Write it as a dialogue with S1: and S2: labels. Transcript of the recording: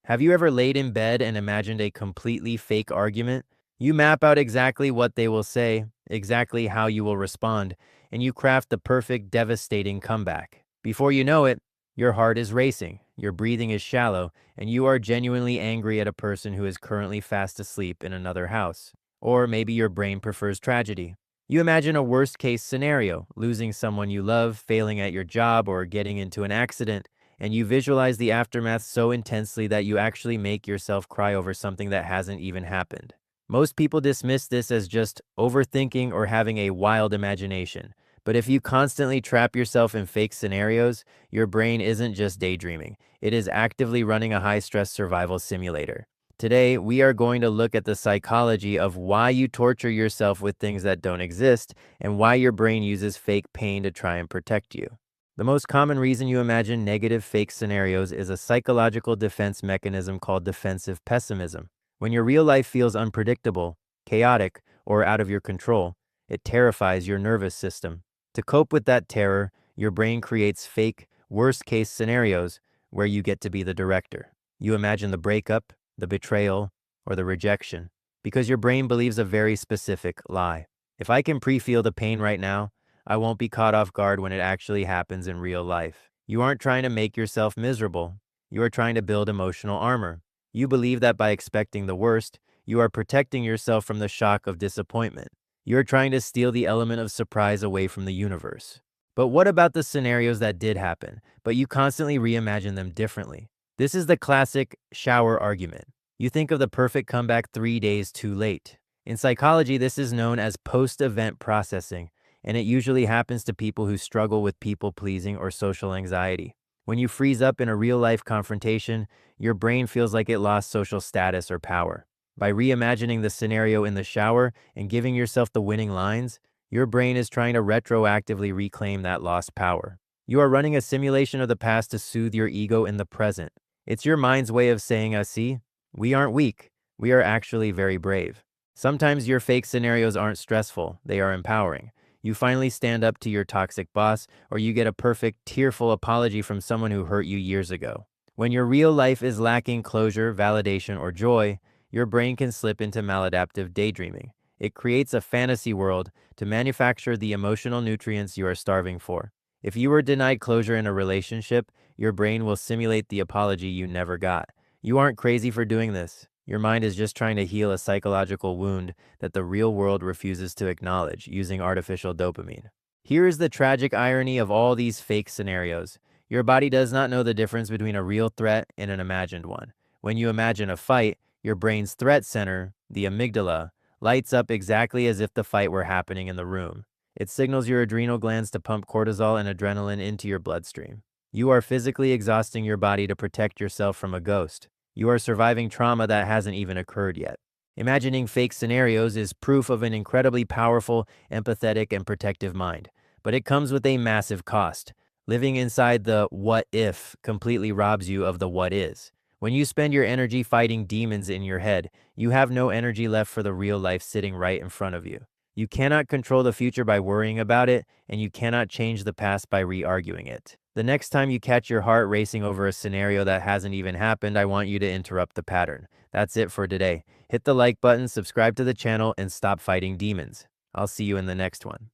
S1: Have you ever laid in bed and imagined a completely fake argument? You map out exactly what they will say, exactly how you will respond, and you craft the perfect, devastating comeback. Before you know it, your heart is racing, your breathing is shallow, and you are genuinely angry at a person who is currently fast asleep in another house. Or maybe your brain prefers tragedy. You imagine a worst case scenario, losing someone you love, failing at your job, or getting into an accident, and you visualize the aftermath so intensely that you actually make yourself cry over something that hasn't even happened. Most people dismiss this as just overthinking or having a wild imagination. But if you constantly trap yourself in fake scenarios, your brain isn't just daydreaming. It is actively running a high-stress survival simulator. Today, we are going to look at the psychology of why you torture yourself with things that don't exist and why your brain uses fake pain to try and protect you. The most common reason you imagine negative fake scenarios is a psychological defense mechanism called defensive pessimism. When your real life feels unpredictable, chaotic, or out of your control, it terrifies your nervous system. To cope with that terror, your brain creates fake, worst-case scenarios where you get to be the director. You imagine the breakup, the betrayal, or the rejection, because your brain believes a very specific lie. If I can pre-feel the pain right now, I won't be caught off guard when it actually happens in real life. You aren't trying to make yourself miserable. You are trying to build emotional armor. You believe that by expecting the worst, you are protecting yourself from the shock of disappointment. You are trying to steal the element of surprise away from the universe. But what about the scenarios that did happen, but you constantly reimagine them differently? This is the classic shower argument. You think of the perfect comeback 3 days too late. In psychology, this is known as post-event processing, and it usually happens to people who struggle with people-pleasing or social anxiety. When you freeze up in a real-life confrontation, your brain feels like it lost social status or power. By reimagining the scenario in the shower and giving yourself the winning lines, your brain is trying to retroactively reclaim that lost power. You are running a simulation of the past to soothe your ego in the present. It's your mind's way of saying, see, we aren't weak. We are actually very brave. Sometimes your fake scenarios aren't stressful, they are empowering. You finally stand up to your toxic boss, or you get a perfect, tearful apology from someone who hurt you years ago. When your real life is lacking closure, validation, or joy, your brain can slip into maladaptive daydreaming. It creates a fantasy world to manufacture the emotional nutrients you are starving for. If you were denied closure in a relationship, your brain will simulate the apology you never got. You aren't crazy for doing this. Your mind is just trying to heal a psychological wound that the real world refuses to acknowledge using artificial dopamine. Here is the tragic irony of all these fake scenarios. Your body does not know the difference between a real threat and an imagined one. When you imagine a fight, your brain's threat center, the amygdala, lights up exactly as if the fight were happening in the room. It signals your adrenal glands to pump cortisol and adrenaline into your bloodstream. You are physically exhausting your body to protect yourself from a ghost. You are surviving trauma that hasn't even occurred yet. Imagining fake scenarios is proof of an incredibly powerful, empathetic, and protective mind. But it comes with a massive cost. Living inside the what if completely robs you of the what is. When you spend your energy fighting demons in your head, you have no energy left for the real life sitting right in front of you. You cannot control the future by worrying about it, and you cannot change the past by re-arguing it. The next time you catch your heart racing over a scenario that hasn't even happened, I want you to interrupt the pattern. That's it for today. Hit the like button, subscribe to the channel, and stop fighting demons. I'll see you in the next one.